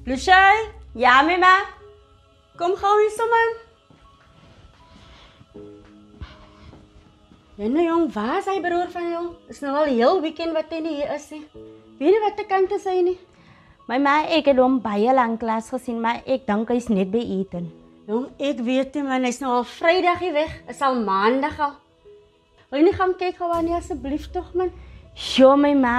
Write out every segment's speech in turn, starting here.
Lucia? Ja, mama. Kom gauw hier zo, man. Ja, nou jong, waar is hy broer van jou? Is nou al heel weekend wat hy nie hier is nie. Weet nie wat die kant is hy nie. My ma, ek het hom baie lank klas gesien, maar ek dink hy's net by eten. Jong, ek weet nie, man, hy's nou al Vrydag hier weg. Is al Maandag al. Wil jy nie gaan kyk gou aan nie, asseblief tog, man? Jo, my ma,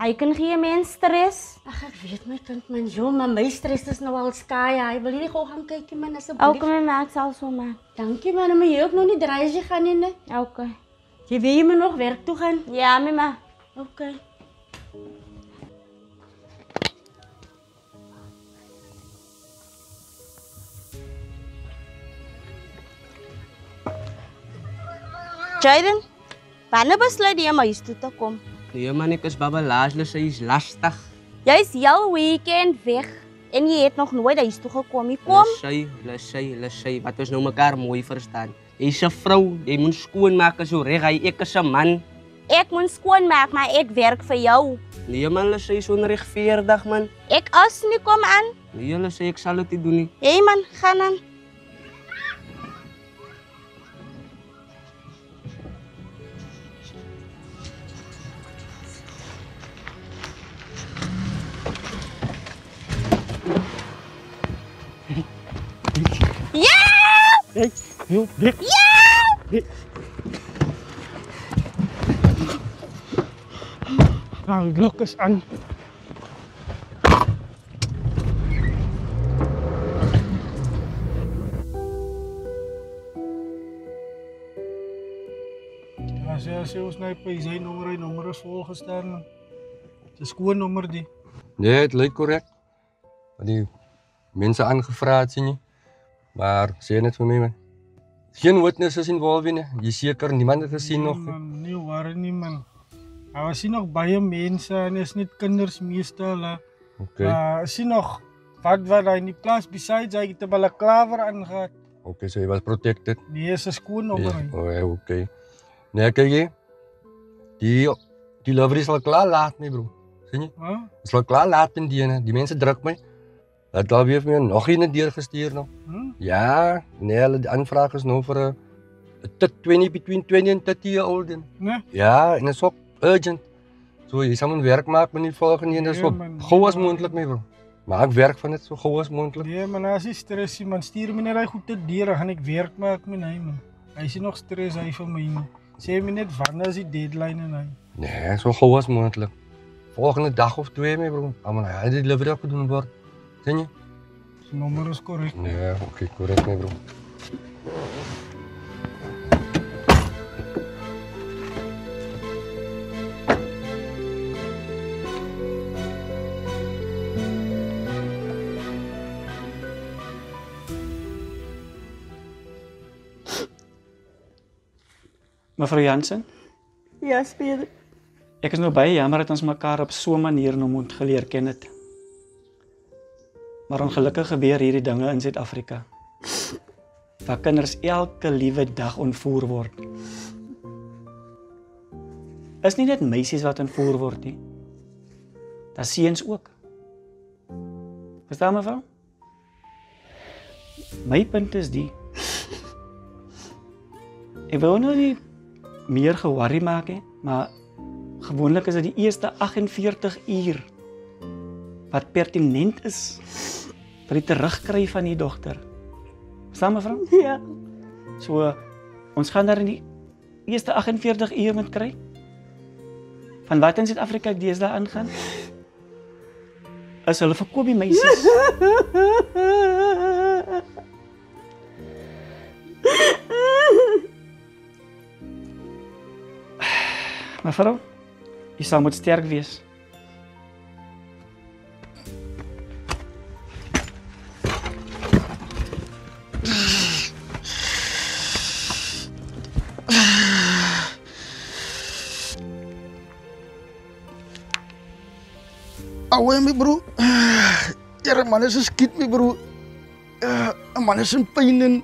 hy kan geen mens stres. Ag, ek weet my kind, man, jo, maar my stres is nou al skaai. Hy wil nie gou gaan kyk nie, man, asseblief. Okay, my ma, ek sal so maak. Dankie, man, maar jy ook nog nie draai gaan nie, nee. Okay. Jy weet jy moet nog werk toe gaan. Ja, my ma. Okay. Jaden, wanneer besluit jy om huis toe te kom? Nee man, ek is babalaas, sy is lastig. Jy's heel weekend weg en jy het nog nooit huis toe gekom nie. Kom. Lassie, wat ons nou mekaar mooi verstaan. Jy's 'n vrou, jy moet skoonmaak as jy reg hy, ek is 'n man. Ek moet skoonmaak, maar ek werk vir jou. Nee man, Lassie is onregverdig man. Ek is nie, kom aan. Nee Lassie, ek sal dit nie doen nie. Hey man, gaan aan. Nou, blok is aan. Ja, sê ons nou by sy nommer is volgestaan. Dis skoon nommer die. Nee, het lyk korrek. Wat die mense aangevra het, sien jy. Maar sê net vir my man. Geen witnesses involved nie. Jy seker niemand het gesien nog. Man, nie waar nie man. Daar was nog baie mense en is net kinders meestal. Okay. Is nog wat daar in die plaas besides hy het 'n balaklaver aangehad. Okay, so jy was protected. Nee, is 'n skoon nommer. Ja, okay. Nee, kyk jy. Die lover sal klaar laat my bro. Sien jy? Sal klaar laat in die mense druk my. Dat daar weer vir my nog een deur gestuur nog. Ja, nee, hulle die aanvraag is nou vir 'n 20 between 20 and 30 year old. Nee? Ja, en dit is ook urgent. So jy sal moet werk maak met die volgende en dis so gou as moontlik my bro. Maak werk van dit so gou as moontlik. Nee man, as jy stres jy man, stuur my net hy goed te deur, gaan ek werk maak met hy man. Hy is nog stres hy vir my nie. Sê my net wanneer is die deadline en hy. Nee, so gou as moontlik. Volgende dag of 2 my bro. Maar hy het die delivery ook gedoen word. Sien jy? Die nommer is korrek. Nee, okay, korrek my bro. Mevrou Jansen, Ja, Speeder. ek is nou baie jammer dat ons mekaar op so 'n manier nou moet geleer ken het. Maar ongelukkig gebeur hierdie dinge in Suid-Afrika. Waar kinders elke liewe dag ontvoer word. Is nie net meisies wat ontvoer word nie. Daar seuns ook. Verstaan mevrou? My punt is die. Ek wil nou nie meer geworry maak nie, maar gewoonlik is dit die eerste 48 uur wat pertinent is vir die terugkry van die dogter. Verstaan mevrou? Ja. So, ons gaan daar in die eerste 48 uur moet kry. Van wat in Suid-Afrika deesdae aangaan? Is hulle verkoop die meisies. Mevrou, jy sal moet sterk wees. Away my bro. Jare man is skiet my bro. Man is in pyn en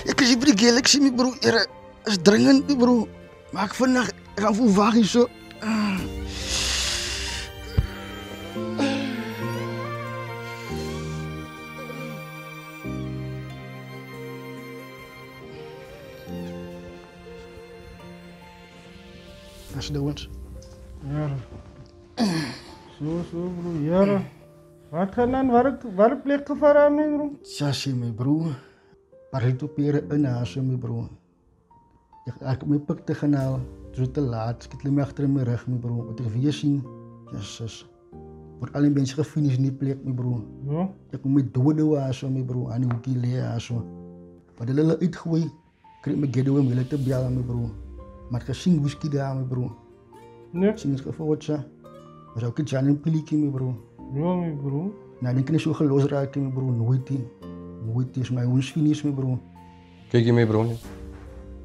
ek is by die Galaxy my bro. Jare is dringend my bro. Maak vandag ek gaan voel wag hier so. As de ons. Ja. Zo, bro. Ja. Wat gaan dan? Waar plek gevaar aan my, bro? Ja, sê my bro. Maar hy toe pere in huis, my bro. Ek my pik te gaan haal. Dit is te laat. Ek het hulle my agter in my rug, my bro. Wat ek weer sien. Jesus. Word al die mense gefinish in die plek, my bro. Ja. Ek moet my dode was, my bro. Aan die hoekie lê as. Wat hulle uitgooi. Kry my ghetto om hulle te bel, my bro. Maar ek gesien whisky daar, my bro. Nee. Sien is gevoortsa. Was ook 'n Jan en Piliekie, my bro. Ja, my bro. Nou, dan kan ik zo geloos raken, mijn broer. Nooit is mijn ons finish, mijn broer. Kijk je mee, bro. Nie.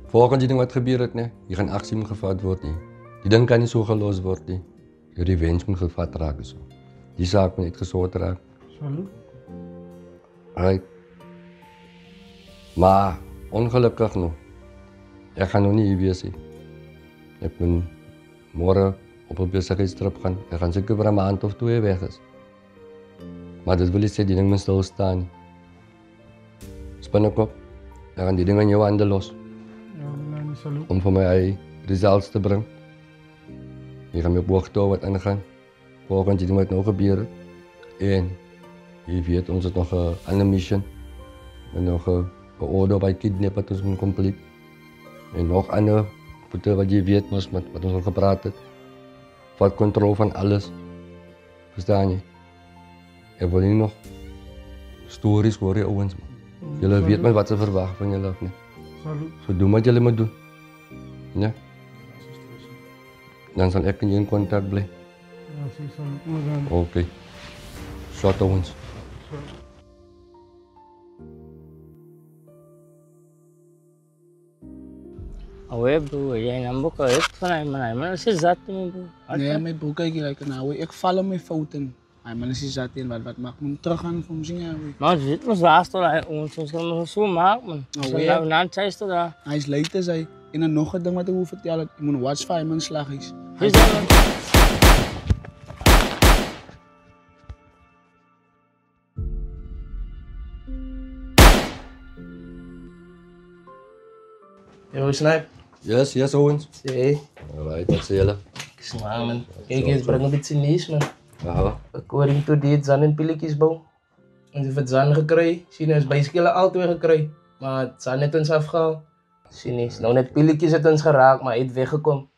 Volgens die ding wat gebeurt, nee, je gaat actie moet gevat worden. Nie. Die ding kan niet zo geloos worden. Je revenge moet gevat raken. So. Die zaak moet niet gezocht raken. Salut. Right. Maar ongelukkig nog. Ik ga nog niet hier wezen. Ik moet morgen op een bezigheidstrip gaan. Ik ga zeker voor een maand of 2 weg is. Maar dat wil niet zeggen, die ding moet stilstaan. Spinnekop, ik ga die dingen in jouw handen los. Ja, nee, salut. Om voor mij results te brengen. Je gaat met bochten wat aangaan. Volgens die dingen wat nog gebeuren. En je weet ons het nog een andere mission. En nog een order bij kidnappen tussen compleet. En nog andere punten wat je weet was met wat ons al gepraat heeft. Wat controle van alles. Verstaan je? Ik wil niet nog stories horen, ouwens. Jullie weten maar wat ze verwachten van jullie of niet. Salut. So doe wat jullie moet doen. Ja? Dan zal ik en je in contact blijven. Ja, zie, salut. Oké. Shot ouwens. Awe bro, jij nam ook al echt van hem, maar ze zat in bro. Nee, mijn broer, kijk hier, nou, ik val op mijn fouten. Maar als je zat in wat maakt me terug gaan voor zingen. Maar dit was laatst al, ons gaan nog zo maken man. Oh, ja. Na een tijd toch daar. Hij is leuk te zijn. En dan nog een ding wat ik wil vertellen, ik moet een watch 5 man slag is. Is dat Yo, Snipe. Yes, ouwens. Hey. Alright, wat zijn jullie? Smaak man. Kijk eens, breng een beetje nieuws man. Aha. According to dit, Zan en Pilletjes bouw. En ze heeft Zan gekregen. China is bij skillen al 2 gekregen. Maar Zan heeft ons afgehaald. China is nou net Pilletjes het ons geraakt, maar hij is weggekomen.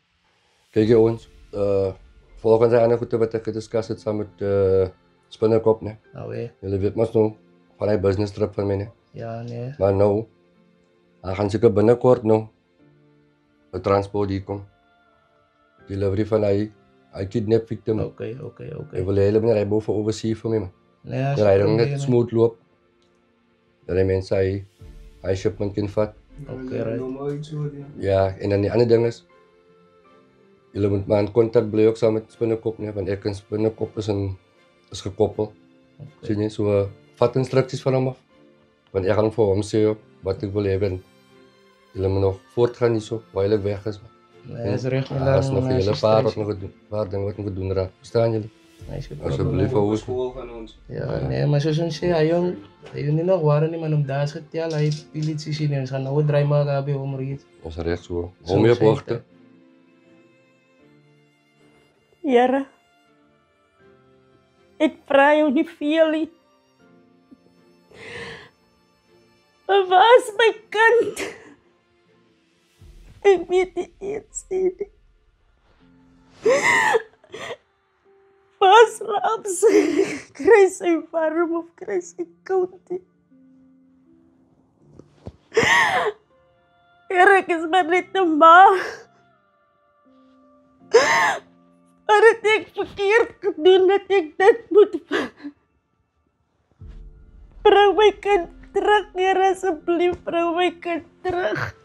Kijk je ouwens. Volgens de andere goed wat ik gediscussed heb samen met Spinnekop, nee. Nou hé. Jullie weten maar zo van die business trip van mij, nee. Ja, nee. Maar nou, dan gaan ze binnenkort nou een transport hier komen. Delivery van hij kidnap victim. Oké. Ik wil helemaal niet boven overzien voor mij, man. Nee, Je rijdt ook net smooth loop. Dat die mensen hij shipment kan vat. Oké, right. Ja, en dan die andere ding is, jullie moeten maar in contact blijven ook samen met Spinnekop, nee, want ik en Spinnekop is gekoppeld. Zie je, zo vat instructies van hem af. Want ik ga voor hem zeggen wat ik wil hebben. Jullie moeten nog voortgaan niet zo, waar jullie weg is. Nee, dat is recht. Er is nog een hele paar dingen wat we doen raken. Verstaan jullie? Alsjeblieft, ouwens. Ja, nee, maar zoals ons zei, hij niet nog waren niet, maar om daar is geteld, hij heeft politie zien en ze gaan nou draai maken bij omriet. Dat is recht zo. Hou me op wachten. Here, ik vraag jou niet veel nie. Maar waar is mijn kind? Ik weet niet eens nie. Waar slaap sy? Kry sy warm of kry sy koud nie? Here, ek is maar net 'n ma. Maar het ek verkeerd gedoen dat ek dit moet... Bring my kind terug, Here, asseblief, bring my kind terug.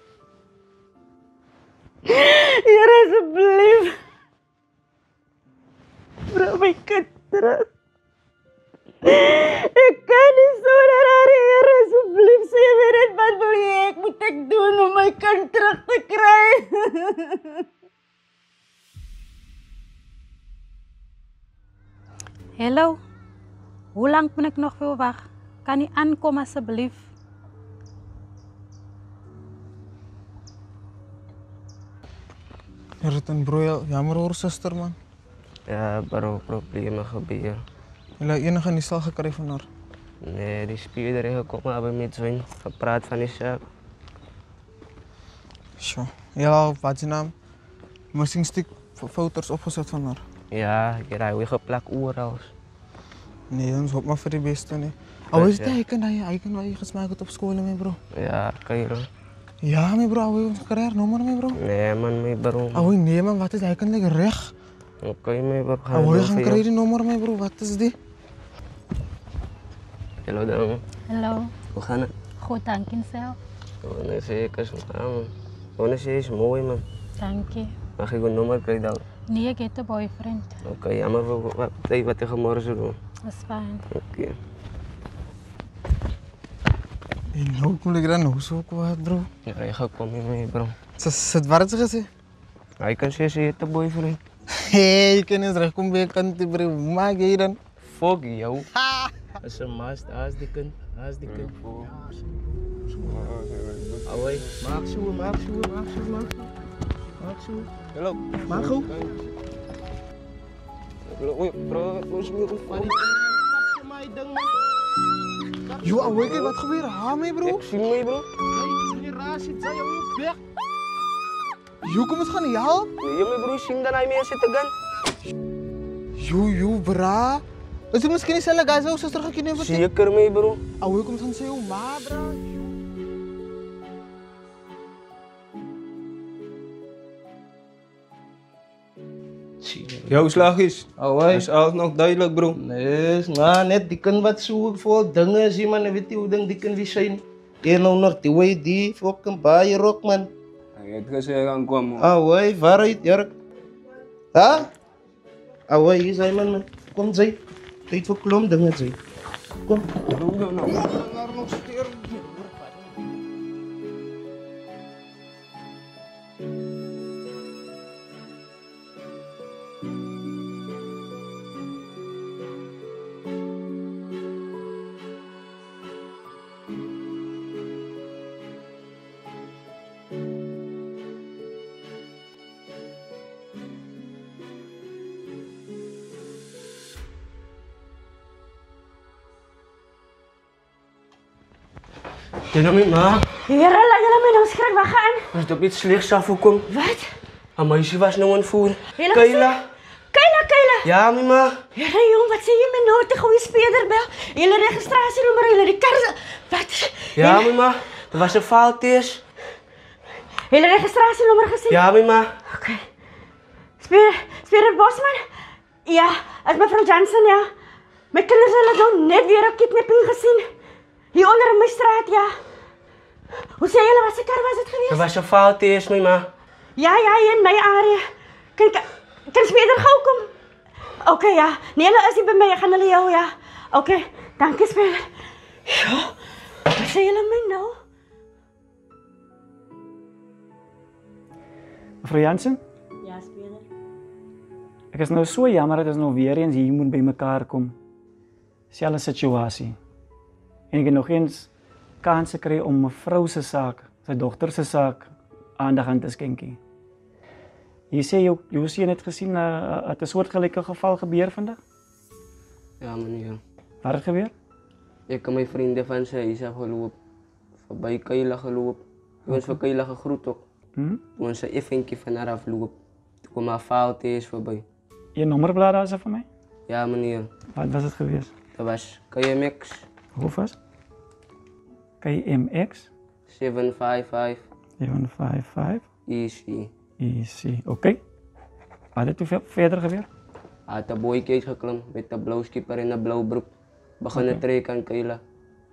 Here, asseblief. Bring my kind terug. Ek kan nie sonder haar, Here, asseblief, sê my net wat wil jy ek moet ek doen om my kind terug te kry? Hallo, hoe lang moet ik nog veel wachten? Kan je aankomen alsjeblieft? Ritan bro, jammer hoor suster man. Ja bro, probleme gebeur. Julle enige nuus al gekry van haar? Nee, die speurder het gekom hebben met zo'n gepraat van die zaak. Sure. Ja, wat is die naam? Missing stick foto's opgezet van haar. Ja, ik heb daar weer geplakt oorals. Nee, ons hoop maar voor die beste nee. Hoe is het hij kan wat je gesmaakt hebt op school mee bro? Ja, Cairo. Ja, mijn bro, hoe is het carrière nummer mee bro? Nee man, mijn bro. Oh nee man, wat is hij kan lekker recht? Oké, mijn bro. Hoe gaan krijgen die nummer mee bro? Wat is die? Hallo dame. Hallo. Hoe gaat het? Goed, dank je zelf. Oh, zeker man. Oh, is mooi man. Dank je. Mag ik een nummer krijgen dan? Nee, ik heb een boyfriend. Oké, ja, maar wat tegen morgen zullen doen? Dat is fijn. Oké. En nou kom ik dan nog zo kwaad bro? Ja, je gaat komen mee bro. Zit waar het gezegd? Hij kan zeggen, je hebt een boyfriend. Hé, je kan eens recht komen bij kant bro. Hoe maak je dan? Fuck jou. Dat is een mast, haast die kunt. Awai, maak zo. Hallo. Maak zo. Bro, los me op van Yo, awai, wat gebeurt er mee bro? Ik zie me bro. Die raar zit, zij ook weg. Yo, kom eens gaan jou? Ja, mijn bro, zie dan hij mee zitten gaan. Yo, bra. Is het misschien niet zelf guys, zuster ga ik je nemen? Zeker mee bro. Awai, kom eens gaan zeggen, ma bra. Jouw slag is. Is alles nog duidelijk, bro? Nee, maar net die kan wat zoeken voor dingen, zie man, weet je hoe die kan wie zijn. Hier nou nog die way die fucking baie rock man. Hij heeft gezegd gaan komen. Awai, waaruit, Jark? Ha? Awai, hier zijn man. Kom, zij. Tijd voor klom dingen, zij. Kom. Ken je ma? Heere, laat jullie mij nou schrik weggaan. Als het op iets slechts afkomt. Wat? Een meisje was nou ontvoerd. Kayla. Ja, ma. Heere, jong, wat zie je me nou te goeie speeder bel? Jullie registratienummer, jullie kar... Wat? Ja, ma. Er was een fout is. Jullie registratienummer gezien? Ja, ma. Oké. Speeder Bosman? Ja, is mevrouw Jansen, ja. Mijn kinderen zullen nou net weer een kidnapping gezien. Hier onder in mijn straat, ja. Hoe zei jullie, wat kar was het geweest? Er was een fout is, ma. Ja, hier in mijn area. Kan speeder gauw komen? Oké, ja. Nee, hulle is hier bij mij. Ik ga naar jou, ja. Oké, dank je, speeder. Ja, wat zei jullie mij nou? Mevrouw Jansen? Ja, speeder. Ek is nou so jammer dat ons nou weer eens hier moet by mekaar kom. Selfde situasie. En ek het nog eens kans gekry om mevrou se saak, sy dogter se saak aandag aan te skenkie. Jy sê jou seun het gesien dat 'n soortgelyke geval gebeur vandag? Ja, meneer. Wat het gebeur? Ik en mijn vrienden van sy huis af geloop. Voorbij Kayla geloop. Ons vir Kayla gegroet ook. Ons een effentje van haar afloop. Toen kwam haar foutjes voorbij. Je nummerblad daar zo van mij? Ja, meneer. Wat was het geweest? Dat was KMX. Hoe was? KMX? 755. 755. Easy. Easy, oké. Wat het toen verder gebeurd? Hij had een boycase geklimd met een blauw skipper en een blauw broek. Begonnen trekken aan Kayla.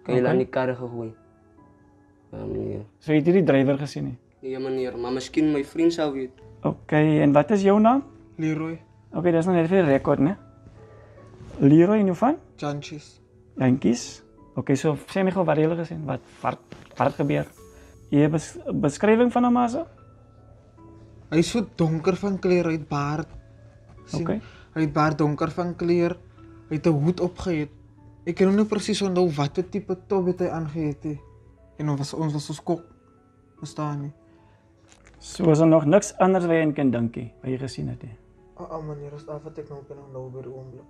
Kayla aan die kar gegooid. Ja, meneer. Zo je die driver gezien? He? Ja, meneer, maar misschien mijn vriend zou weten. Oké, en wat is jouw naam? Leroy. Oké, dat is nog net veel record, né? Leroy en van? Jankies. Jankies? Oké, so sê my gou wat jy gesien, wat gebeur? Jy het 'n beskrywing van hom maar so? Hy is so donker van kleur, hy het baard. Oké. Hy het baard donker van kleur. Hy het 'n hoed opgehet. Ek kan nie presies onthou watter tipe top het hy aangehet nie. En ons was so skok. Verstaan nie. So is er nog niks anders wat jy aan kan dink nie, wat jy gesien het nie. Meneer, is af wat ek nou kan onthou by die oomblik.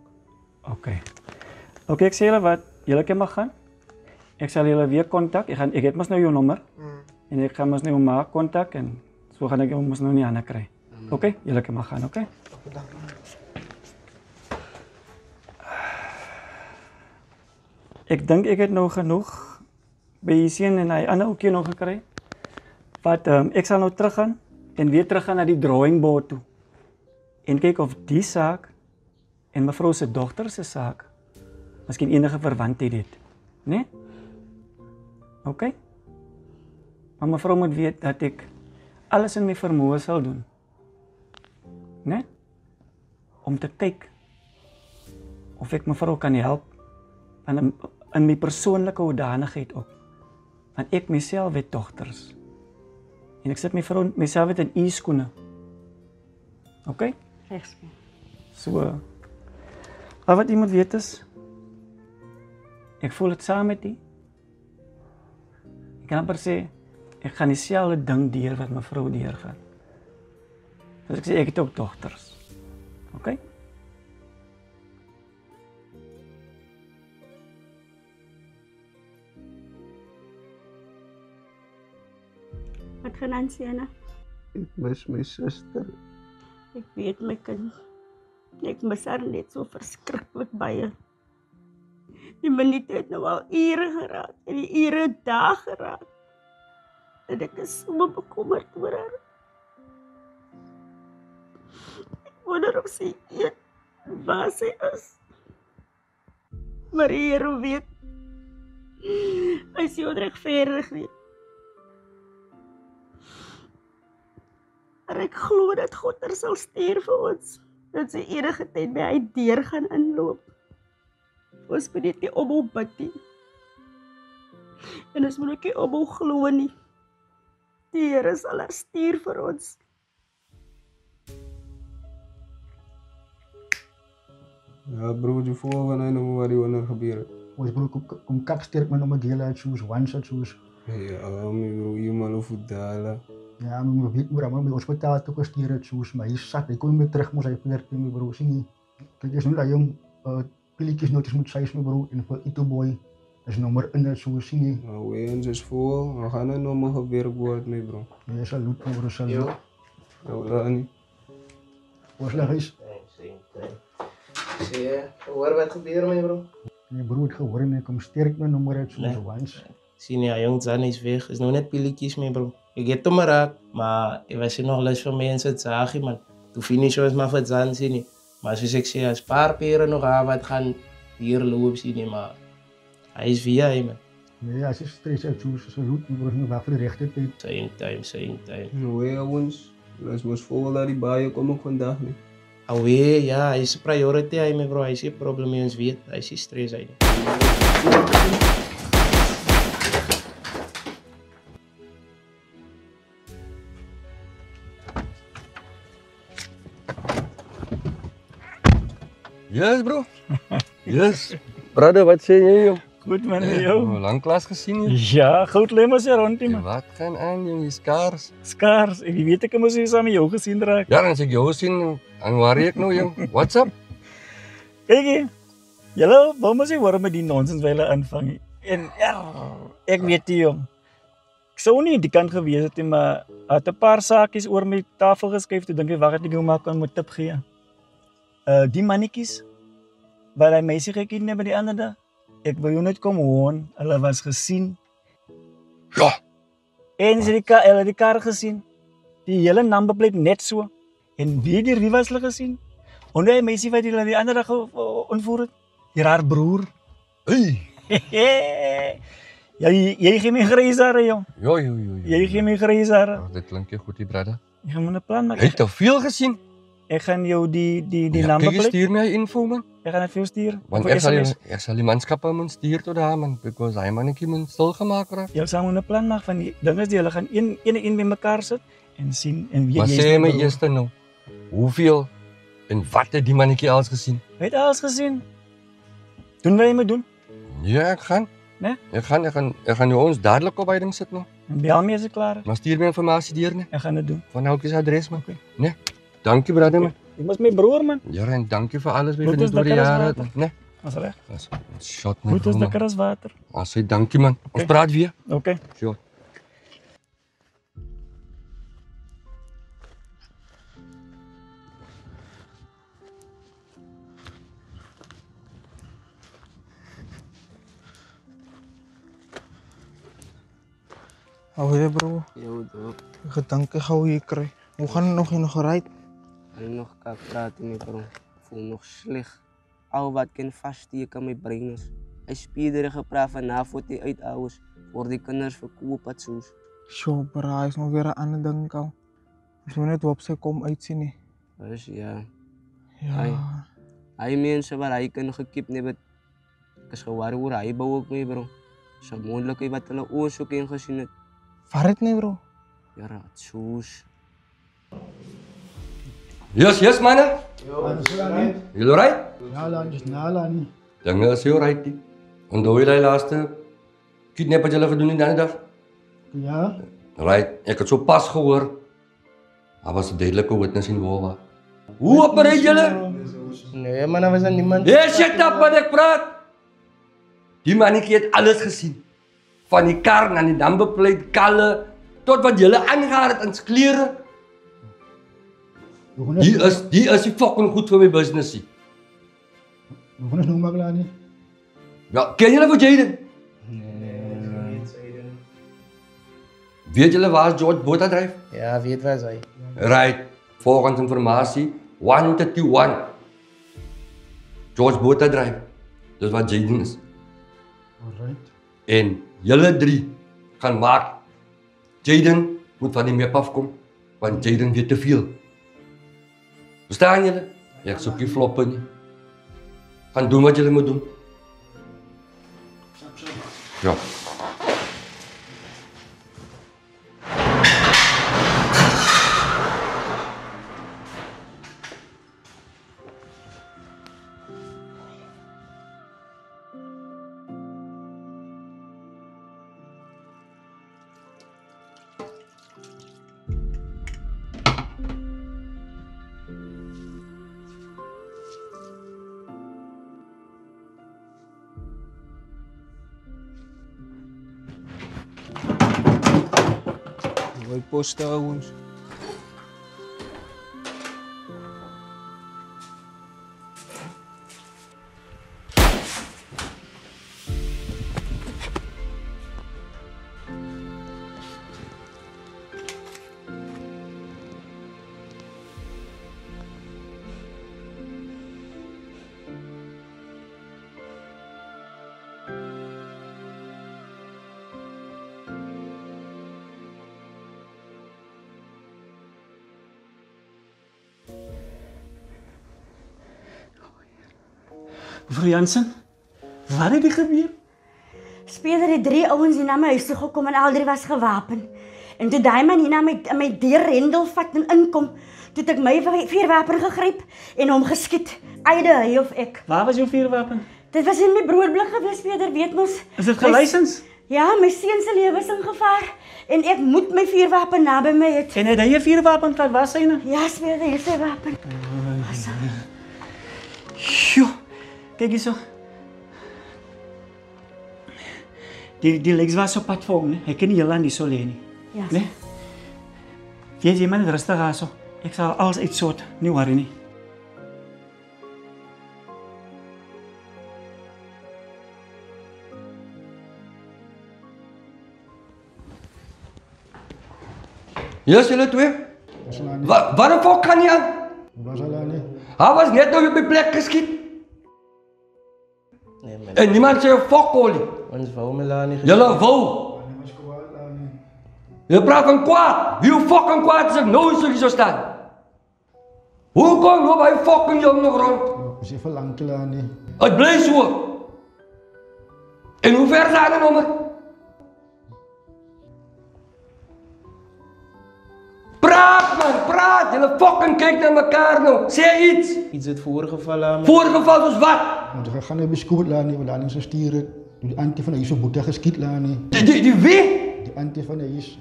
OK, ek sê julle wat, julle kan maar gaan. Ek sal julle weer kontak. Ek het mos nou jou nommer. En ek gaan mos nou maar kontak en so gaan ek jou mos nou nie aan kry. OK, julle kan maar gaan, OK? Dankie. Ek dink ek het nou genoeg by die seun en hy ander ouetjie nog gekry. Wat ek sal nou teruggaan en weer teruggaan na die drawing board toe. En kyk of die saak en mevrou se dogter se saak miskien enige verwantheid het, né? OK? Maar mevrou moet weet dat ek alles in my vermoë sal doen. Né? Om te kyk of ek mevrou kan help in my persoonlike hoedanigheid ook. Want ek myself het dogters. En ek sit myself in u skoene. OK? Regs. So, al wat jy moet weet is, ek voel dit saam met u. Ek kan amper sê, ek gaan dieselfde ding deur wat mevrou deurgaan. Dus ek sê, ek het ook dogters. OK? Wat gaan aan, Sienna? Ek mis my suster. Ek weet my kind. Ek mis haar net so verskriklik baie. Die minute het nou al ure geraak en die ure dae geraak. En ek is so bekommerd oor haar. Ek wonder of sy eet waar sy is. Maar die Here weet. Hy is nie onregverdig nie. Maar ek glo dat God sal stuur vir ons, dat sy enige tyd by hy deur gaan inloop. Ons moet net nie ophou bid nie. En ons moet ook nie ophou glo nie. Die Here sal haar stuur vir ons. Ja, bro, jy voel van hy nou wat die onder gebeur het. Ons bro, kom kak sterk met om 'n deel uit soos, once uit soos. Ja, my bro, jy man of dala. Ja, maar weet maar by hospitaal toe gestuur het soos, maar hy sat, hy kon nie meer terug mos hy veertig my bro, sien nie. Kyk, is nou dat jong pilletjies noties moet sies my bro en vir Ito boy is nommer in het soos, sien nie. Nou, eens is vol, dan gaan hy nog maar gewerk word, my bro. Ja, salut my bro, salut. Nou, daar nie. Ons lag is. Sê, hoor wat gebeur my bro? Nee bro, het gehoor en ek kom sterk my nommer uit soos once. Sien ja, jong Zan is weg, is nou net pilletjies my bro. Ek het hom geraak, maar ek was nog lus vir mense te sag, man. Toe finish ons maar vir Zan sien nie. Maar soos ek sê, as paar pere nog aan wat gaan hier loop sien nie, maar hy is via hy man. Nee, as jy stres uit soos, salut my bro, nie waar vir die regte tyd. Same time. Nou, ons, ons moes vol dat die baie kom ook vandag nie. Alweer, ja, hy is priority hy my bro, hy is die probleem ons weet, hy is die stres hy nie. Yes, bro. Yes. Brother, wat sê jy, jong? Goed man, jou. Lang klas gesien jy? Ja, goud lemmers hier rondie man. Wat gaan aan, jong, jy skaars? Skaars, ek weet ek moes jy saam met jou gesien raak. Ja, dan as ek jou sien, dan worry ek nou, jong. What's up? Kyk, julle wou mos nie hoor met die nonsens wat hulle invang nie. En ja, ek weet nie, jong. Ek sou nie die kant gewees het nie, maar het 'n paar saakies oor my tafel geskuif, toe dink ek wag ek nou maar kan moet tip gee. Die mannetjies wat hy meisie gekidnap by die ander dag. Ek wil jou net kom hoor, hulle was gesien. Ja. En sy hulle die kar gesien. Die hele numberplate net so. En wie die rivals hulle gesien? Onder hy meisie wat hulle die ander dag ontvoer het. Hier haar broer. Hey. Jy gee my grijsare, jong. Jo. Jy gee my grijsare. Oh, dit klink jy goed, die brother. Ek gaan 'n plan maak. Hy het te veel gesien. Ek gaan jou die ja, numberplate. Kyk, stuur my info man. Ek gaan dit vir jou stuur. Want ek sal die manskappe moet stuur tot daar man, because hy mannetjie moet stil gemaak raak. Jy sal 'n plan maak van die ding is die hulle gaan een by mekaar sit en sien en wie jy is. Maar sê my eers nou, hoeveel en wat het die mannetjie alles gesien? Hy het alles gesien. Doen wat jy moet doen. Ja, ek gaan. Nee? Ek gaan jou ons dadelik op hy ding sit nou. Bel my as ek klaar is. Maar stuur my informasie deur, nee. Ek gaan dit doen. Van Houtjie se adres, man. Nee. Dankie, brother, man. Jy was my broer, man. Ja, en dankie vir alles wat jy Goed is gedoen oor die lekker as jare. water. Nee. Was reg. Shot, my Goed is broer, man. lekker as water. Sê dankie, man. Ons praat weer. Okay. Sure. Hou bro. Yo, dog. Ek gedink ek gou hier kry. Hoe gaan het nog jy nog gery? Nog kan praten met bro. Voel nog slecht. Al wat kan vaststeken aan mijn brein is. Hij spiedere gepraat vanavond die uitouders. Voor die kinders verkoop het soos. Sjoe, bro, hy is nog weer 'n ander ding al. Ons moet net op sy kom uitsien nie. Dus ja. Ja. Hij mensen waar hij kan gekidnapt het. Ik is gewaar hoe hij bouw ook mee bro. Zo moeilijk wat hulle oorzoek in gezien het. Waar het nie bro? Ja, het soos. Yes, manne. Jullie alright? Nala. Dinge is alright. Onthou jy die laaste kidnap wat julle gedoen het die dag? Ja. Right, ek het so pas gehoor. Daar was 'n duidelike witness in Wowa. Hoe opereer julle? Nee, man, daar was er niemand. Hey, shut up wat ek praat. Die mannetjie het alles gesien. Van die kar na die numberplate, kalle, tot wat julle aangehaal het in se klere. Die is die fucking goed vir my business. Hoe is nou maar klaar nie? Ja, ken julle wat Jaden? Nee. Weet julle waar George Botha dryf? Ja, weet waar is hy. Right, volgens informasie 131. George Botha dryf. Dis wat Jaden is. Alright. En julle 3 gaan maak. Jaden moet van die map afkom, want Jaden weet te veel. Verstaan julle? Ek soek nie floppe nie. Gaan doen wat julle moet doen. Ja. Mooi poste ouens. Mevrou Jansen, wat het gebeur? Speler het 3 ouens hier na my huis toe gekom en al 3 was gewapen. En toe daai man hier na my deurrendel vat en inkom, toe het ek my vuurwapen gegryp en hom geskiet. Eide hy of ek. Waar was jou vuurwapen? Dit was in my broodblik gewees, Speler, weet mos. Is dit gelicens? Ja, my seun se lewe is in gevaar en ek moet my vuurwapen naby my hê. En het hy 'n vuurwapen gehad? Waar syne? Ja, Speler, hier is sy wapen. Sjoe. Kyk hierso. Die legs was op pad vir hom, né? Hy kan nie heel aan die sol lê nie. Ja. Né? Jy man rustig daarso. Ek sal alles uitsort, nie worry nie. Yes, julle twee? Waarom fok kan jy aan? Was hulle nie? Hij was net op je plek geschiet. Nee, man. En niemand zei fok olie. Ons wou Melanie. Jullie wou. Je praat van kwaad. Wie fucking kwaad is ik nou zo zo staan. Hoe kom je bij fucking jong nog rond? Ze verlangt klaar niet. Het blijft zo. En hoe ver zijn we nog? Praat man, praat. Jullie fucking kijkt naar elkaar nou. Zeg iets. Iets het voorgevallen. Voorgevallen is wat? Want we gaan naar bescoot laten, want dan is ze stieren. Die antie van Iso Boete geskiet laten. Die wie? Die auntie van die huis.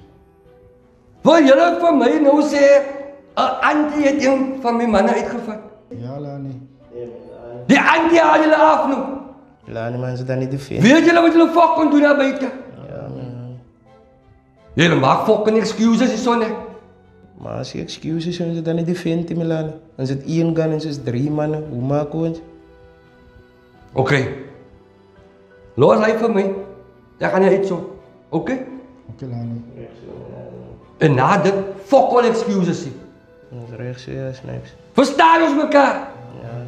Wil julle vir my nou sê 'n auntie het een van my manne uitgevat? Ja, Lani. Die auntie haal julle af nou. Lani man, ze dan niet te veel. Weet julle wat julle fucking doen daar buite? Ja, man. Julle maak fucking excuses is so net. Maar als je excuses zijn, ze dan niet te vinden, Milani. Dan is het 1 gun en ze is 3 mannen. Hoe maken we het? Oké. Los hy vir my. Dan gaan jy uit so. Oké? Oké, Lani. En na dit, fuck all excuses sê. Dat is recht zo, ja, Snipes. Verstaan ons mekaar? Ja,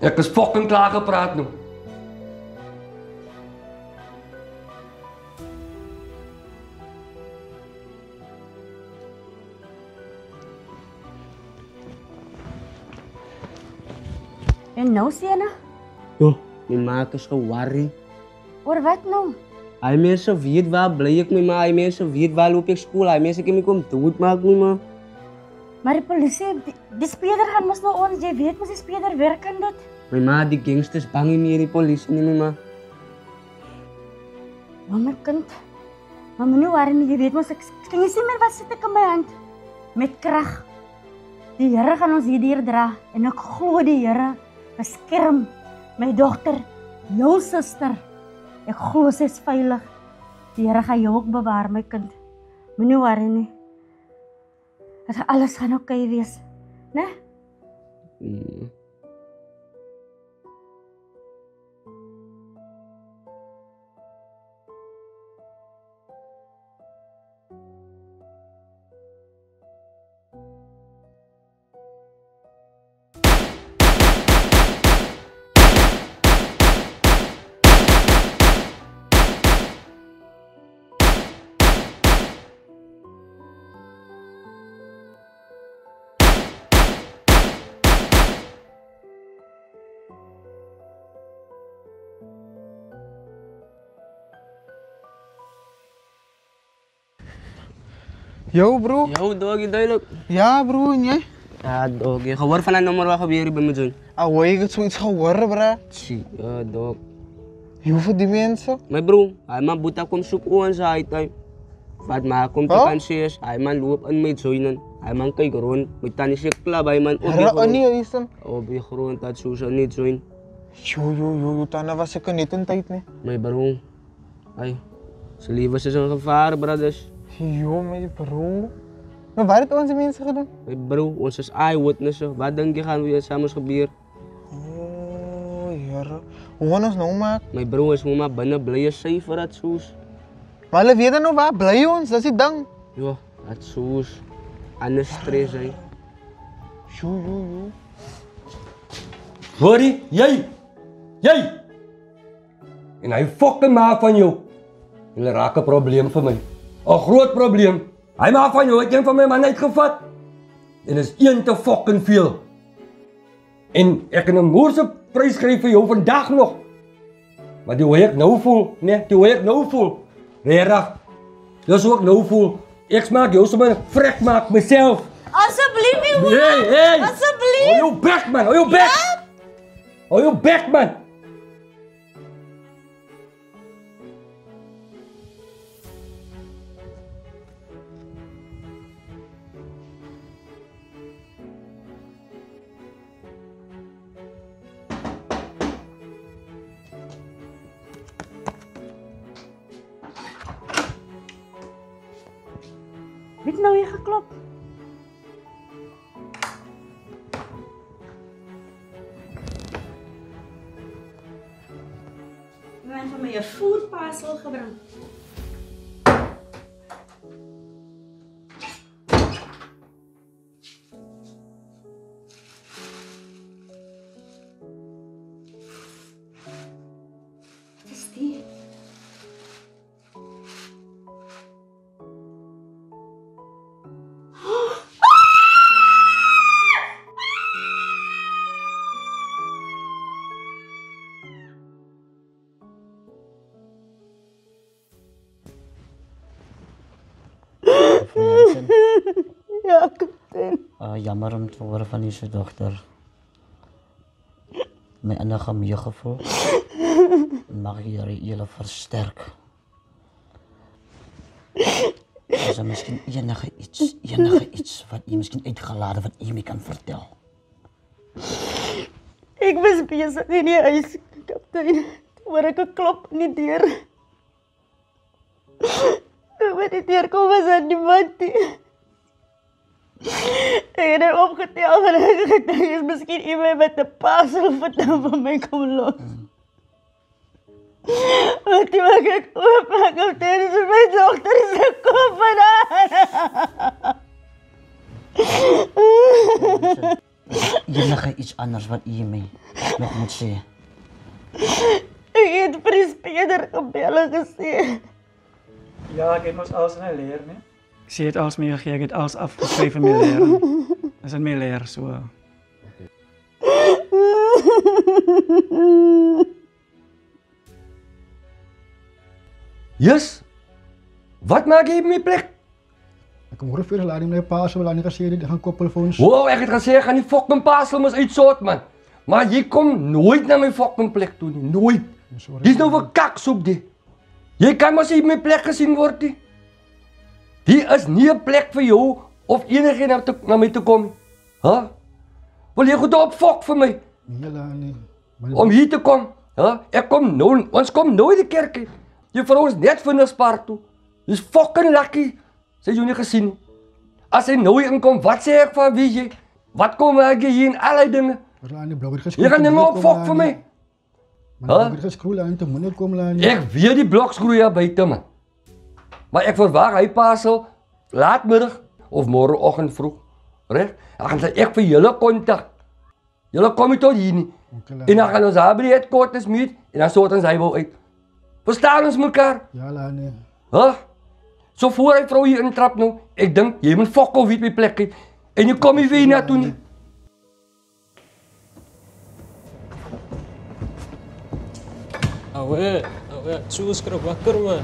ja. Ek is fucking klaar gepraat nou. En nou, Sena? Jo, my ma is geworry. Oor wat nou? Hy mense weet waar bly ek my ma, hy mense weet waar loop ek skool, hy mense kan my kom doodmaak my ma. Maar die polisie, die speeder gaan mos nou ons, jy weet mos die speeder werk aan dit. My ma, die gangsters bang nie meer die polisie nie my ma. Maar my kind, maar moenie worry nie, jy weet mos, ek kan nie sien meer wat sit ek in my hand. Met krag. Die Here gaan ons hierdeur dra en ek glo die Here beskerm my dogter, jou suster. Ek glo sy is veilig. Die Here gaan jou ook bewaar my kind. Moenie worry nie. Alles gaan oké wees, né? Yo bro. Yo doggy, duidelijk. Ja bro, en jij? Ja doggy, gehoor van een nummer wat gebeurt bij me zoon. Ah, hoe je het zoiets gehoord bro? Ja dog. Hoeveel die mensen? Mijn bro, hij man boeta komt zoeken ons uit. Wat maar komt te kan zien, hij man loopt in mijn zonen. Hij man kijkt rond, met tanden is klap, hij man op je grond. Op je grond, dat zo zo niet zo'n. Yo, tanden was ik er niet in tijd nee. Mijn bro, zijn leven is een gevaar, brothers. Yo, mijn bro. Maar waar het onze mensen gedaan? Mijn bro, ons is eyewitnessen. Wat denk je gaan we samen gebeuren? Oh, Heer. Hoe gaan ons nou maken? Mijn bro is maar binnen blij safe voor dat soes. Maar we weten nou waar blij ons, dat is het ding. Ja, dat soes. Anders stress hè. Yo. Hoor jy? Jy! En hy fucking maak van jou. Julle raak 'n probleem vir my. 'n Groot probleem. Hy maak van jou een van my man uitgevat. En is een te fucking veel. En ek kan 'n moerse prys skryf vir jou vandag nog. Maar die hoe ek nou voel, nee, die hoe ek nou voel. Regtig. Dis hoe ek nou voel. Ek maak jou sommer vrek maak myself. Asseblief, jongen. Hey. Asseblief. Hou jou bek man, hou jou bek. Ja? Hou jou bek man. Wie het nou hier geklop? Iemand van my 'n food parcel gebring. Wat is die? Ja, kaptein. Jammer om te horen van je dochter. Mijn enige meegevoel mag je jullie versterken. Is er miskien enige iets wat jy miskien uitgelaat het wat jy my kan vertel? Ek was besig in die huis, kaptein. Toe hoor ek 'n klop in die deur. Toe die deur kom was aan niemand nie. Ek het opgetel en ek gedink is miskien iemand met 'n parcel van my kom los. Wat die maak ek oop, kaptein, is my dogter se kop vandaan. Enige iets anders wat jy my met moet sê? Ek het vir die speler gebel en gesê. Ja, ek het mos alles in my leer, né? Ek sê het alles mee gegee, ek het alles afgeskryf in my leer. Dis in my leer, so. Yes? Wat maak jy op my plek? Ek hoor vir laat my pa so lank gesê dit gaan koppelfoons. Wow, ek het gesê ek gaan die fucking parcel mos uitsort man. Maar jy kom nooit na my fucking plek toe nie, nooit. Dis nou 'n kaksoep die. Jy kan mos nie op my plek gesien word nie. Hier is nie 'n plek vir jou of enigiemand na my toe kom. Hæ? Wil jy goed opfok vir my? Nee, nee. Om hier te kom, hè? Ek kom nou, ons kom nooit die kerk. Jy vir ons net vinnig spaar toe. Dis fucking lucky. Sê jy nie gesien nie. As hy nou hier inkom, wat sê ek van wie jy? Wat kom ek hier en allerlei dinge? Jy gaan nie meer opfok vir my. Maar ek geskroel aan toe moenie kom laat nie. Ek weet die blokskroei daar buite man. Maar ek verwag hy parcel laatmiddag of môreoggend vroeg. Reg? Dan gaan ek vir julle kontak. Julle kom nie tot hier nie. En dan gaan ons daar by die headquarters meet en dan sort ons hy wel uit. Verstaan ons mekaar? Ja, laat nie. Hæ? So voor hy vrou hier intrap nou, ek dink jy moet fokol weet my plek het en jy kom nie weer na toe nie. Awe, soos kry wakker man.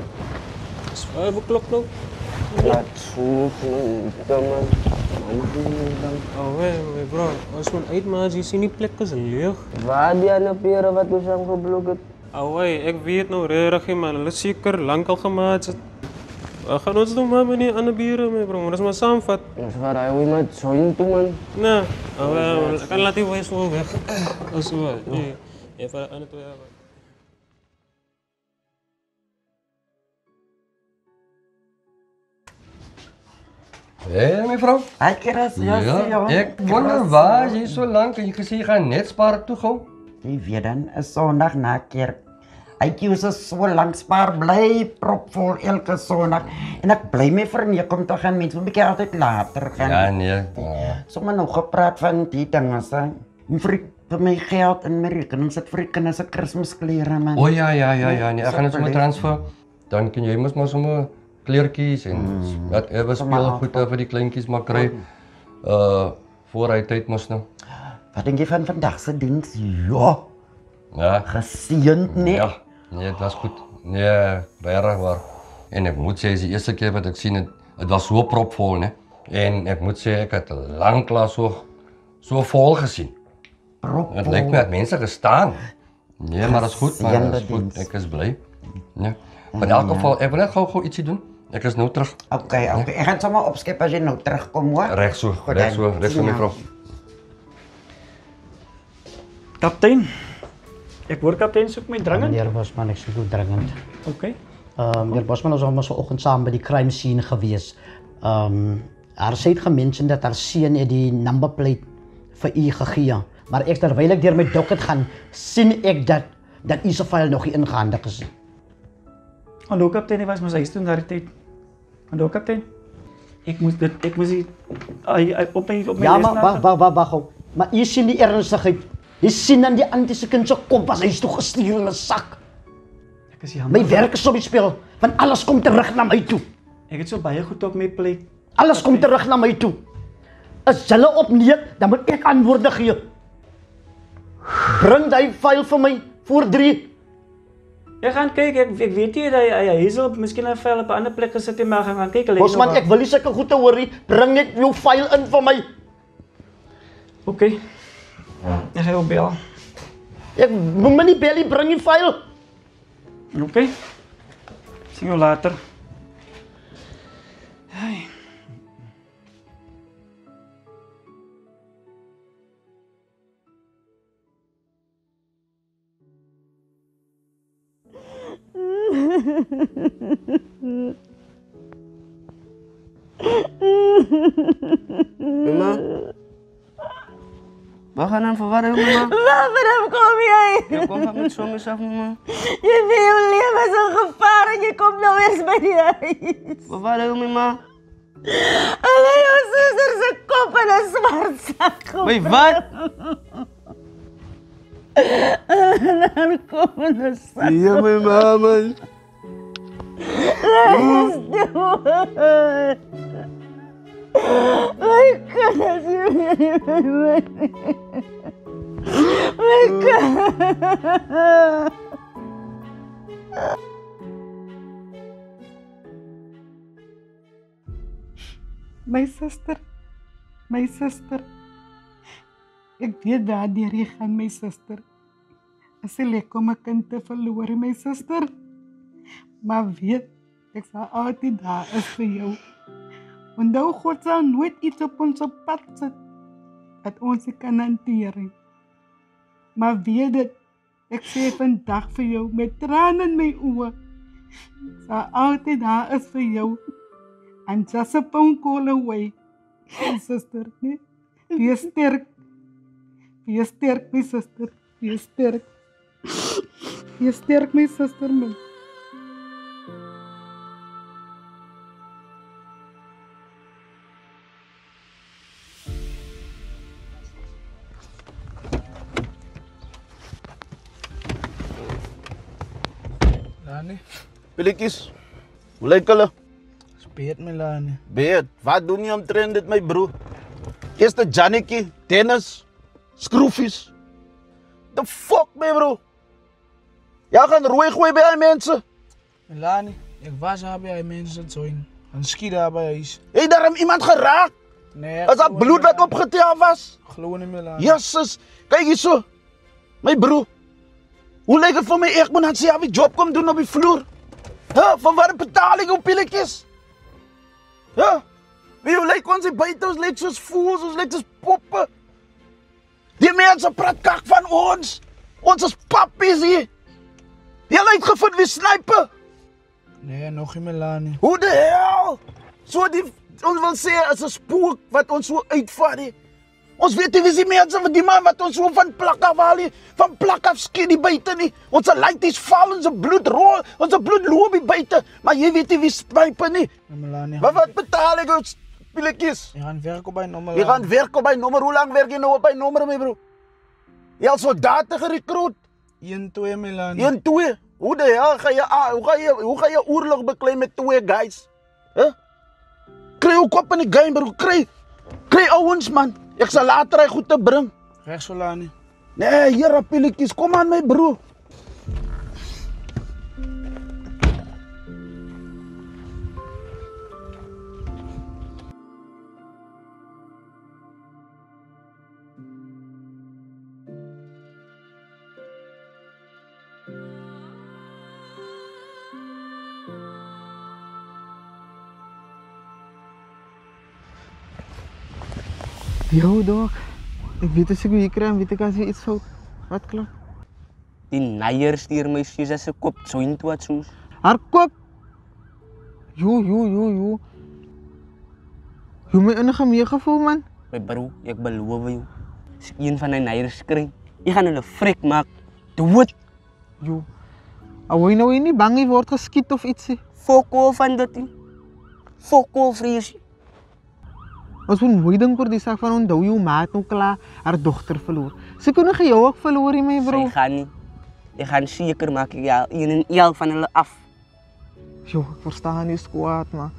Dis 5 o'clock nou. Laat soos man. Awe, bro, ons moet uit maar as jy sien die plek is leeg. Waar die ander pere wat ons aan geblok het? Awe, ek weet nou regtig man, hulle seker lankal gemaak het. Gaan ons doen maar met die ander bure mee bro, ons moet saamvat. Ons gaan daai hoe met join toe man. Nee, awe, ek kan laat die wys wel weg. As so, nee. Even aan toe ja. Hé, mevrou. Hi, Keras. Ja, ek wonder waar jy so lank en jy gesê jy gaan net spaar toe gou. Jy weet dan, 'n Sondag na kerk. Ek kies so lank spaar bly propvol elke Sondag en ek bly my verneek om te gaan mense 'n bietjie altyd later gaan. Ja, nee. Sommer nog gepraat van die dinge sê. Vir my geld in my rekening sit vir die kinders se Kersklere man. O ja, nee, ek gaan dit sommer transfer. Dan kan jy mos maar sommer kleertjies en wat ewe speelgoede vir die kleintjies maar kry. Voor hy tyd mos nou. Wat dink jy van vandag se diens? Ja. Geseënd, nee. Ja. Nee, dit was goed. Nee, baie waar. En ek moet sê, is die eerste keer wat ek sien het was so propvol, né? En ek moet sê ek het lanklaas so vol gesien. Propvol. Het lyk my dat mense gestaan. Nee, maar dat is goed, man. Dat is goed. Ek is bly. Ja. Maar in elk geval, ek wil net gou ietsie doen. Ek is nou terug. Okay. Ek gaan sommer opskep as jy nou terugkom, hoor. Reg so, mevrou. Kaptein. Ek hoor kaptein soek my dringend. Meneer Bosman, ek soek jou dringend. Okay. Meneer Bosman, ons was vanoggend saam by die crime scene gewees. Haar sê het gemention dat haar seun het die number plate vir u gegee. Maar ek terwyl ek deur my docket gaan, sien ek dat u se file nog nie ingehandig is. Hallo kaptein, ek was mos huis toe na die tyd. Hallo kaptein. Ek moes op my ja, maar wag. Maar u sien die ernstigheid. Jy sien dan die antiese kind se kop was hy's toe gestuur in 'n sak. Ek is jammer. My werk is op die spel, want alles kom terug na my toe. Ek het so baie goed op my plate. Alles kom terug na my toe. As hulle opneem, dan moet ek antwoorde gee. Bring daai file vir my voor 3. Ek gaan kyk, ek weet nie hy is op miskien 'n file op 'n ander plek gesit en maar gaan kyk. Bosman, ek wil nie sulke goed te hoor nie. Bring net jou file in vir my. Okay. Ek gaan bel. Ek moet my nie bel nie, bring die file. Okay. Sien jou later. Mama? Waar gaan dan verwarren, mama? Waarom kom jij? Je komt van met zomers af, mama. Je vindt je leven zo'n gevaar en je komt nou eerst bij die huis. Verwarren, mama. Alleen jouw zuster zijn kop en een zwart zak. Wait, wat? Dan komen de zak. Ja, mijn mama. My goodness, you really made me. My God. My suster. Ek weet daardeur jy gaan, my suster. Is dit lekker om 'n kind te verloor, my suster? Maar weet, ek sal altyd daar is vir jou. Onthou, God sal nooit iets op ons pad sit dat ons nie kan hanteer nie. Maar weet dit, ek sê vandag vir jou met trane in my oë, ek sal altyd daar is vir jou. I'm just a phone call away. My sister, nee? Wees sterk. Wees sterk, my sister. Wees sterk. Wees sterk, my sister, man. Lani, pilletjies. Hoe lyk hulle? Speet my Lani. Beet, wat doen jy omtrent dit my broer? Eerste Jannetjie, tennis, skroefies. The fuck my bro? Jy gaan rooi gooi by die mense. Lani, ek was daar by die mense join. En skiet daar by huis. Het daar iemand geraak? Nee. Is dat bloed wat opgetel was? Glo nie my Lani. Jesus, kyk hierso. My broer. Hoe lyk dit vir my ek moet dan sê wie job kom doen op die vloer? Van waar betaal ek op pilletjies? Wie lyk ons hier buite, ons lyk soos fools, ons lyk soos poppe. Die mense praat kak van ons. Ons is pappies hier. Jy het uitgevind wie sniper. Nee, nog nie Melanie. Hoe de hel? So die, ons wil sê, is 'n spook wat ons so uitvat nie. Ons weet nie wie die mense van die man wat ons so van plak af haal nie, van plak af skiet die buite nie. Ons ligties val, ons bloed rol, ons bloed loop die buite, maar jy weet nie wie sniper nie. Melanie. Maar wat betaal ek ons pilletjies? Jy gaan werk op by nommer. Jy gaan werk op by nommer. Hoe lank werk jy nou op by nommer, my bro? Jy al soldate gerekruut? 1-2 Melanie. 1-2? Hoe de hel hoe ga jy oorlog beklei met 2 guys? Kry jou kop in die game, bro. Kry ouens, man. Ek sal later hy goed te bring. Reg so Lani. Nee, hier pilletjies, kom aan my bro. Yo, dog. Ek weet as ek hier kry, weet ek as jy iets fout. Wat klop? Die naier stuur my sies as 'n kop joint wat soos. Haar kop. Yo. Jy my enige meegevoel, man. My bro, ek beloof jou. As een van die naiers kry, jy gaan hulle frik maak. Dood. Yo. Hou jy nou nie bang jy word geskiet of ietsie? Fokol van dit nie. Fokol vrees. Ons moet mooi dink oor die saak van onthou jou maat nou klaar haar dogter verloor. Sy kon nie jou ook verloor nie, my bro. Sy gaan nie. Ek gaan seker maak ek ja, een en een van hulle af. Jo, ek verstaan nie skwaad, maar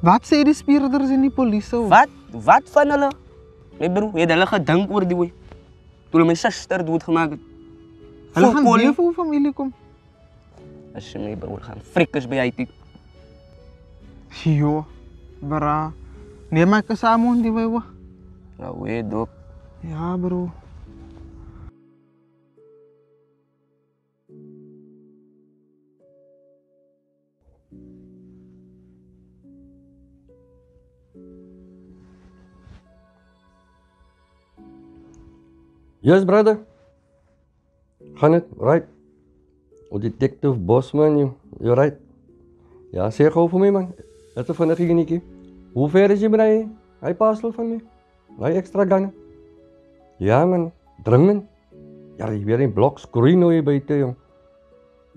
wat sê die speurders en die polisie? Wat van hulle? My bro, het hulle gedink oor die hoe? Toe hulle my suster doodgemaak het. Hulle gaan weer vir hoe familie kom. As jy my bro gaan frikkers by uit. Jo, bra. Nee, maar ek is saam die wewe. Nou, weet dok. Ja, bro. Yes, brother. Gaan het, right. O Detective Bosman, you're right. Ja, sê gou vir my man. Dit is 'n vinnige ginetjie. Hoe ver is jy met hy parcel van my? Hy extra gange. Ja man, dringend. Ja, jy weer 'n blok skroei nou hier buite jong.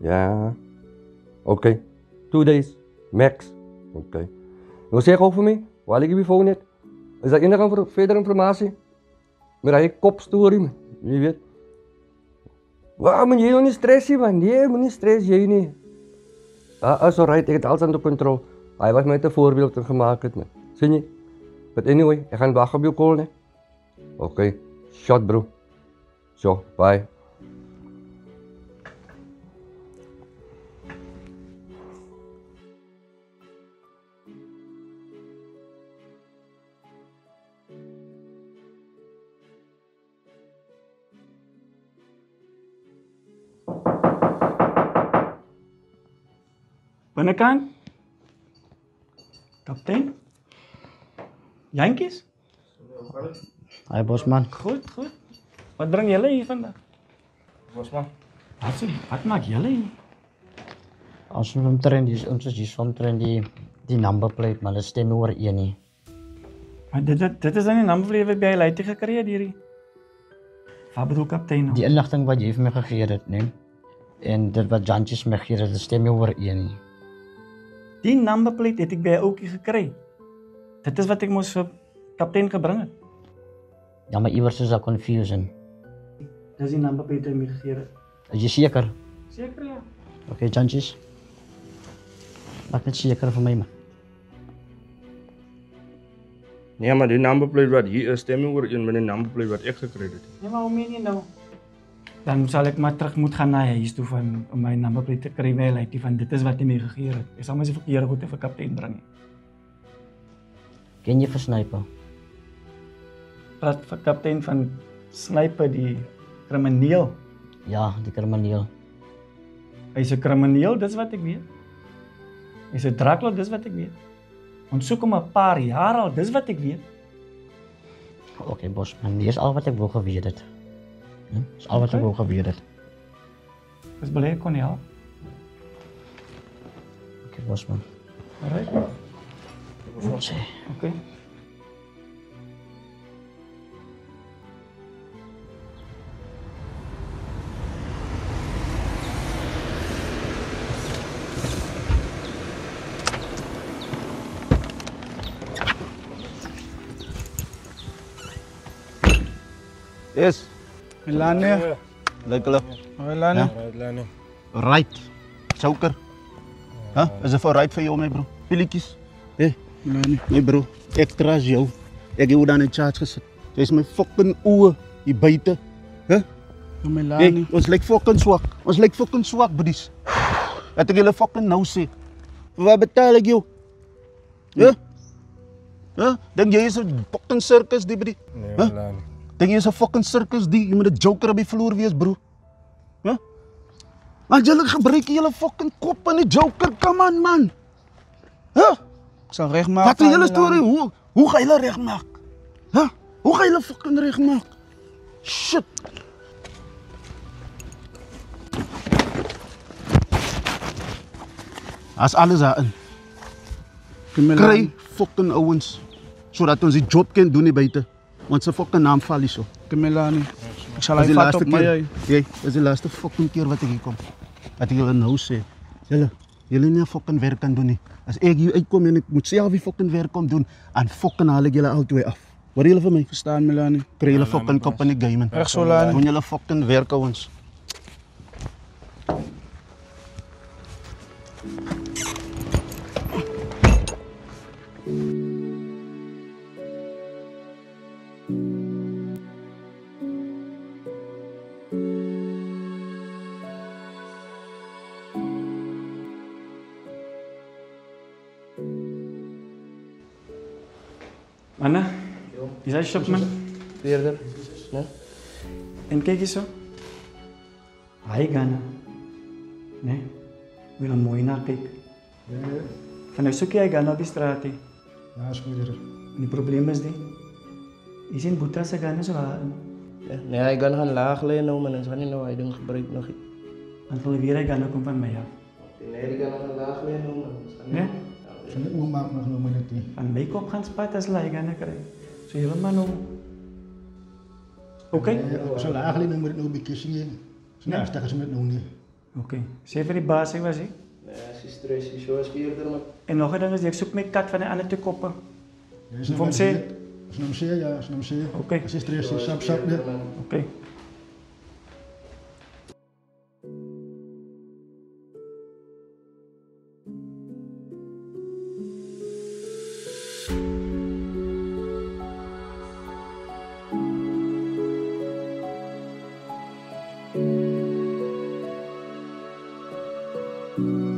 Ja. Okay. 2 days max. Okay. Nou sê gou vir my, waar lê jy foon net? Is daar enige verder informasie? Met hy kopstorie man. Jy weet. Waar man jy nou nie stres nie man. Nee, moenie stres jy nie. Is alright, ek het alles onder controle. Hy was my te voorbeeld gemaak het man. Sien jy? But anyway, ek gaan wag op jou call ne. Okay. Shot bro. So, bye. Binnekant. Kaptein. Jantjies? Hi Bosman. Goed. Wat bring julle hier vandag? Bosman. Wat maak julle hier? Ons is omtrent die number plate, maar hulle stem oor een nie. Maar dit is dan die number plate wat by hy leiding gekry het hierdie. Wat bedoel kaptein nou? Die inligting wat jy vir my gegee het, nee. En dit wat Jantjies my gegee het, dit stem nie oor een nie. Die number plate het ek by 'n ouetjie gekry. Dit is wat ek mos vir kaptein gebring het. Ja, maar iewers is daar confusion. Dis die number plate wat my gegee het. Is jy seker? Seker ja. Okay, Jantjies. Maak net seker vir my man. Nee, maar die number plate wat hier is, stem oor een met die number plate wat ek gekry het. Nee, maar hoe meen jy nou? Dan sal ek maar terug moet gaan na huis toe om my number plate te kry by hy van dit is wat hy my gegee het. Ek sal maar se verkeerde goede vir kaptein bring. Ken jy vir Sniper? Praat vir kaptein van Sniper die krimineel. Ja, die krimineel. Hy's 'n krimineel, dis wat ek weet. Hy's 'n Dracula, dis wat ek weet. Ons soek hom 'n paar jaar al, dis wat ek weet. Okay, Bosman, dis al wat ek wou geweet het. Dis al wat ek wou geweet het. Dis bly ek kon nie help. Okay, Bosman. Alright. Okay. Yes. Melanie. Lekker. Melanie. Right. Suiker. Is dit vooruit vir jou my bro? Pilletjies. Melanie. My bro, extra is jou. Ek het jou dan in charge gesit. Jy's my fucking oë hier buite. Melanie. Ons lyk fucking swak. Buddies. Wat ek julle fucking nou sê. Wat betaal ek jou? Dink jy is 'n fucking circus die buddy? Nee, Melanie. Dink jy is 'n fucking circus die? Jy moet 'n joker op die vloer wees, bro. Maar julle gebruik julle fucking kop in die joker. Come on, man. Ek sal regmaak. Wat is julle storie? Hoe gaan julle regmaak? Hoe gaan julle fucking regmaak? Shit. As alles daarin. Kry fucking ouens sodat ons die job kan doen hier buite. Want se fucking naam val hier so. Melanie. Ek sal hy vat op my. Jy, dis die laaste fucking keer wat ek hier kom. Wat ek julle nou sê. Julle nie fucking werk kan doen nie. As ek hier uitkom en ek moet self die fucking werk kom doen, en fucking haal ek julle albei af. Hoor julle vir my? Verstaan Melanie? Kry julle fucking kop in die game man. Reg so Lani. Doen julle fucking werk ouens. Manne, dis hy shopman. Verder. Ja. En kyk hierso. Hy gaan. Nee. Wil hom mooi na kyk. Ja. Van nou soek hy gaan op die straat. Ja, is goed hier. Die probleem is die. Is in Boeta se gaan so waar. Nee, hy gaan laag lê nou, man. Ons gaan nie nou hy ding gebruik nog nie. Want Olivera gaan ook van mij af. Nee, die kan nog vandaag weer doen. Nee? Van die oormaak nog noemen het niet. Van mij kop gaan spat als hij gaan krijgen. Zo helemaal nog. Oké? Zo eigenlijk noemen we het nog een bekissing. Nee. Dat is met nog niet. Oké. Sê vir die baas hy was hy. Nee, sy stres, sy so is verder maar. En nog 'n ding is ek soek my kat van die ander twee koppe. Is Vir hom sê. As nou sê ja, as nou sê. Oké. As jy stres is, sap net. Oké. Thank you.